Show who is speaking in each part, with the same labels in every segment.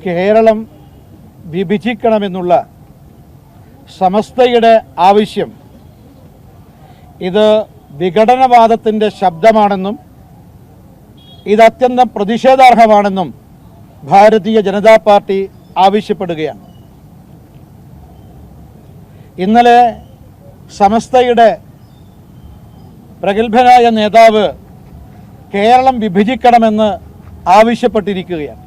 Speaker 1: കേരളം വിഭജിക്കണമെന്നുള്ള സമസ്തയുടെ ആവശ്യം ഇത് വിഘടനവാദത്തിൻ്റെ ശബ്ദമാണെന്നും ഇത് അത്യന്തം പ്രതിഷേധാർഹമാണെന്നും ഭാരതീയ ജനതാ പാർട്ടി ആവശ്യപ്പെടുകയാണ്. ഇന്നലെ സമസ്തയുടെ പ്രഗത്ഭനായ നേതാവ് കേരളം വിഭജിക്കണമെന്ന് ആവശ്യപ്പെട്ടിരിക്കുകയാണ്.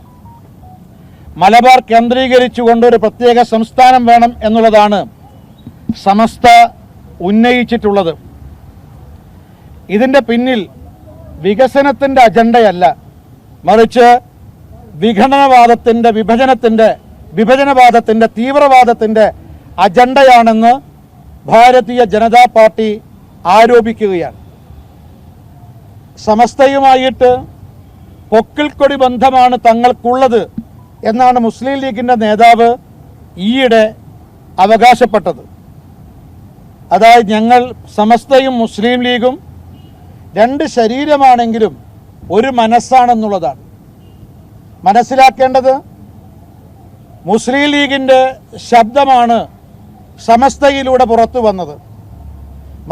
Speaker 1: മലബാർ കേന്ദ്രീകരിച്ചുകൊണ്ടൊരു പ്രത്യേക സംസ്ഥാനം വേണം എന്നുള്ളതാണ് സമസ്ത ഉന്നയിച്ചിട്ടുള്ളത്. ഇതിൻ്റെ പിന്നിൽ വികസനത്തിൻ്റെ അജണ്ടയല്ല, മറിച്ച് വിഭജനവാദത്തിൻ്റെ തീവ്രവാദത്തിൻ്റെ അജണ്ടയാണെന്ന് ഭാരതീയ ജനതാ പാർട്ടി ആരോപിക്കുകയാണ്. സമസ്തയുമായിട്ട് പൊക്കിൾക്കൊടി ബന്ധമാണ് തങ്ങൾക്കുള്ളത് എന്നാണ് മുസ്ലിം ലീഗിൻ്റെ നേതാവ് ഈയിടെ അവകാശപ്പെട്ടത്. അതായത് ഞങ്ങൾ സമസ്തയും മുസ്ലിം ലീഗും രണ്ട് ശരീരമാണെങ്കിലും ഒരു മനസ്സാണെന്നുള്ളതാണ്. മനസ്സിലാക്കേണ്ടത് മുസ്ലിം ലീഗിൻ്റെ ശബ്ദമാണ് സമസ്തയിലൂടെ പുറത്തു വന്നത്.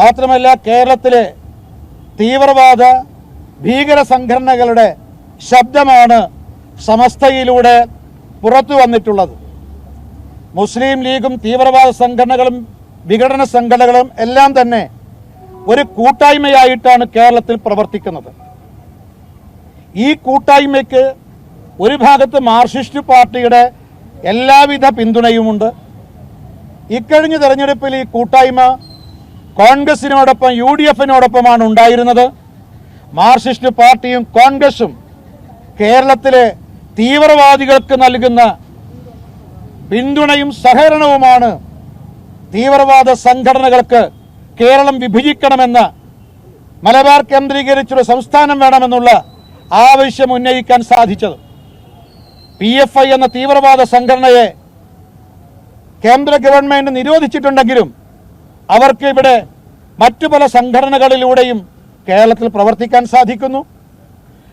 Speaker 1: മാത്രമല്ല കേരളത്തിലെ തീവ്രവാദ ഭീകര സംഘടനകളുടെ ശബ്ദമാണ് സമസ്തയിലൂടെ പുറത്തു വന്നിട്ടുള്ളത്. മുസ്ലിം ലീഗും തീവ്രവാദ സംഘടനകളും വിഘടന സംഘടനകളും എല്ലാം തന്നെ ഒരു കൂട്ടായ്മയായിട്ടാണ് കേരളത്തിൽ പ്രവർത്തിക്കുന്നത്. ഈ കൂട്ടായ്മയ്ക്ക് ഒരു ഭാഗത്ത് മാർക്സിസ്റ്റ് പാർട്ടിയുടെ എല്ലാവിധ പിന്തുണയുമുണ്ട്. ഇക്കഴിഞ്ഞ തെരഞ്ഞെടുപ്പിൽ ഈ കൂട്ടായ്മ കോൺഗ്രസിനോടൊപ്പം UDF-നോടൊപ്പമാണ് ഉണ്ടായിരുന്നത്. മാർക്സിസ്റ്റ് പാർട്ടിയും കോൺഗ്രസും കേരളത്തിലെ തീവ്രവാദികൾക്ക് നൽകുന്ന പിന്തുണയും സഹകരണവുമാണ് തീവ്രവാദ സംഘടനകൾക്ക് കേരളം വിഭജിക്കണമെന്ന മലബാർ കേന്ദ്രീകരിച്ചൊരു സംസ്ഥാനം വേണമെന്നുള്ള ആവശ്യം ഉന്നയിക്കാൻ സാധിച്ചത്. PFI എന്ന തീവ്രവാദ സംഘടനയെ കേന്ദ്ര ഗവൺമെന്റ് നിരോധിച്ചിട്ടുണ്ടെങ്കിലും അവർക്ക് ഇവിടെ മറ്റു പല സംഘടനകളിലൂടെയും കേരളത്തിൽ പ്രവർത്തിക്കാൻ സാധിക്കുന്നു.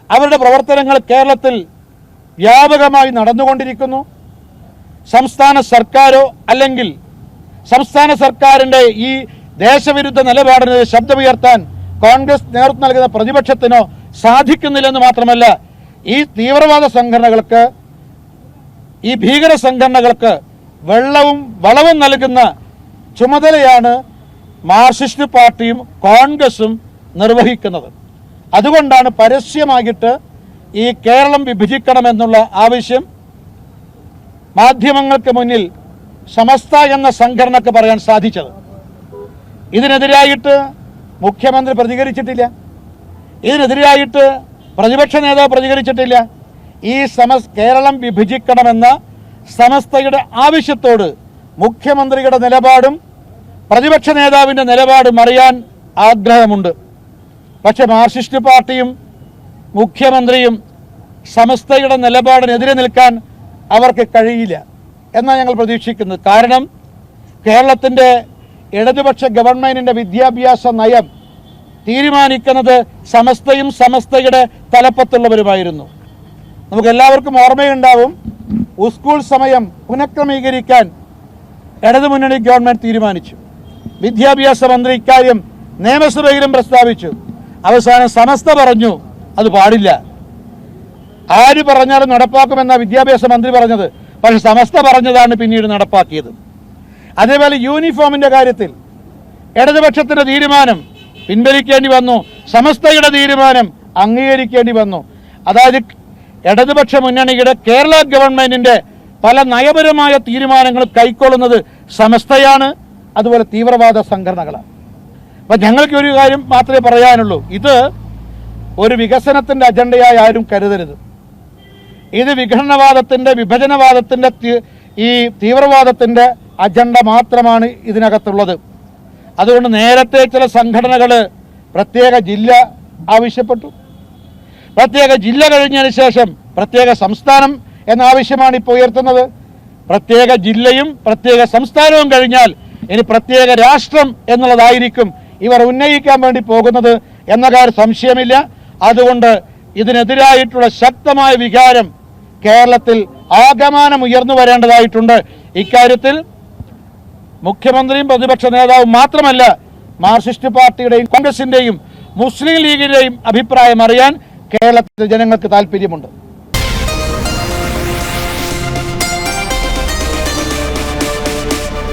Speaker 1: അവരുടെ പ്രവർത്തനങ്ങൾ കേരളത്തിൽ വ്യാപകമായി നടന്നുകൊണ്ടിരിക്കുന്നു. സംസ്ഥാന സർക്കാരോ അല്ലെങ്കിൽ സംസ്ഥാന സർക്കാരിൻ്റെ ഈ ദേശവിരുദ്ധ നിലപാടിന് ശബ്ദമുയർത്താൻ കോൺഗ്രസ് നേതൃത്വം നൽകുന്ന പ്രതിപക്ഷത്തിനോ സാധിക്കുന്നില്ലെന്ന് മാത്രമല്ല, ഈ തീവ്രവാദ സംഘടനകൾക്ക്, ഈ ഭീകര സംഘടനകൾക്ക് വെള്ളവും വളവും നൽകുന്ന ചുമതലയാണ് മാർക്സിസ്റ്റ് പാർട്ടിയും കോൺഗ്രസും നിർവഹിക്കുന്നത്. അതുകൊണ്ടാണ് പരസ്യമായിട്ട് ഈ കേരളം വിഭജിക്കണമെന്നുള്ള ആവശ്യം മാധ്യമങ്ങൾക്ക് മുന്നിൽ സമസ്ത എന്ന സംഘടനക്ക് പറയാൻ സാധിച്ചത്. ഇതിനെതിരായിട്ട് മുഖ്യമന്ത്രി പ്രതികരിച്ചിട്ടില്ല. ഇതിനെതിരായിട്ട് പ്രതിപക്ഷ നേതാവ് പ്രതികരിച്ചിട്ടില്ല. ഈ കേരളം വിഭജിക്കണമെന്ന സമസ്തയുടെ ആവശ്യത്തോട് മുഖ്യമന്ത്രിയുടെ നിലപാടും പ്രതിപക്ഷ നേതാവിൻ്റെ നിലപാടും അറിയാൻ ആഗ്രഹമുണ്ട്. പക്ഷെ മാർക്സിസ്റ്റ് പാർട്ടിയും മുഖ്യമന്ത്രിയും സമസ്തയുടെ നിലപാടിനെതിരെ നിൽക്കാൻ അവർക്ക് കഴിയില്ല എന്നാണ് ഞങ്ങൾ പ്രതീക്ഷിക്കുന്നത്. കാരണം കേരളത്തിൻ്റെ ഇടതുപക്ഷ ഗവൺമെൻറ്റിൻ്റെ വിദ്യാഭ്യാസ നയം തീരുമാനിക്കുന്നത് സമസ്തയും സമസ്തയുടെ തലപ്പത്തുള്ളവരുമായിരുന്നു. നമുക്കെല്ലാവർക്കും ഓർമ്മയുണ്ടാവും, സ്കൂൾ സമയം പുനഃക്രമീകരിക്കാൻ ഇടതുമുന്നണി ഗവൺമെൻറ് തീരുമാനിച്ചു. വിദ്യാഭ്യാസ മന്ത്രി ഇക്കാര്യം നിയമസഭയിലും പ്രസ്താവിച്ചു. അവസാനം സമസ്ത പറഞ്ഞു അത് പാടില്ല. ആര് പറഞ്ഞാലും നടപ്പാക്കുമെന്ന വിദ്യാഭ്യാസ മന്ത്രി പറഞ്ഞത്, പക്ഷെ സമസ്ത പറഞ്ഞതാണ് പിന്നീട് നടപ്പാക്കിയത്. അതേപോലെ യൂണിഫോമിൻ്റെ കാര്യത്തിൽ ഇടതുപക്ഷത്തിൻ്റെ തീരുമാനം പിൻവലിക്കേണ്ടി വന്നു, സമസ്തയുടെ തീരുമാനം അംഗീകരിക്കേണ്ടി വന്നു. അതായത് ഇടതുപക്ഷ മുന്നണിയുടെ കേരള ഗവൺമെൻറ്റിൻ്റെ പല നയപരമായ തീരുമാനങ്ങളും കൈക്കൊള്ളുന്നത് സമസ്തയാണ്, അതുപോലെ തീവ്രവാദ സംഘടനകളാണ്. അപ്പം ഞങ്ങൾക്ക് ഒരു കാര്യം മാത്രമേ പറയാനുള്ളൂ, ഇത് ഒരു വികസനത്തിൻ്റെ അജണ്ടയായി ആരും കരുതരുത്. ഇത് വിഘടനവാദത്തിൻ്റെ, വിഭജനവാദത്തിൻ്റെ, ഈ തീവ്രവാദത്തിൻ്റെ അജണ്ട മാത്രമാണ് ഇതിനകത്തുള്ളത്. അതുകൊണ്ട് നേരത്തെ ചില സംഘടനകൾ പ്രത്യേക ജില്ല ആവശ്യപ്പെട്ടു. പ്രത്യേക ജില്ല കഴിഞ്ഞതിന് ശേഷം പ്രത്യേക സംസ്ഥാനം എന്ന ആവശ്യമാണ് ഇപ്പോൾ ഉയർത്തുന്നത്. പ്രത്യേക ജില്ലയും പ്രത്യേക സംസ്ഥാനവും കഴിഞ്ഞാൽ ഇനി പ്രത്യേക രാഷ്ട്രം എന്നുള്ളതായിരിക്കും ഇവർ ഉന്നയിക്കാൻ വേണ്ടി പോകുന്നത് എന്ന കാര്യം സംശയമില്ല. അതുകൊണ്ട് ഇതിനെതിരായിട്ടുള്ള ശക്തമായ വികാരം കേരളത്തിൽ ആകമാനം ഉയർന്നു വരേണ്ടതായിട്ടുണ്ട്. ഇക്കാര്യത്തിൽ മുഖ്യമന്ത്രിയും പ്രതിപക്ഷ നേതാവും മാത്രമല്ല, മാർക്സിസ്റ്റ് പാർട്ടിയുടെയും കോൺഗ്രസിന്റെയും മുസ്ലിം ലീഗിന്റെയും അഭിപ്രായം അറിയാൻ കേരളത്തിലെ ജനങ്ങൾക്ക് താല്പര്യമുണ്ട്.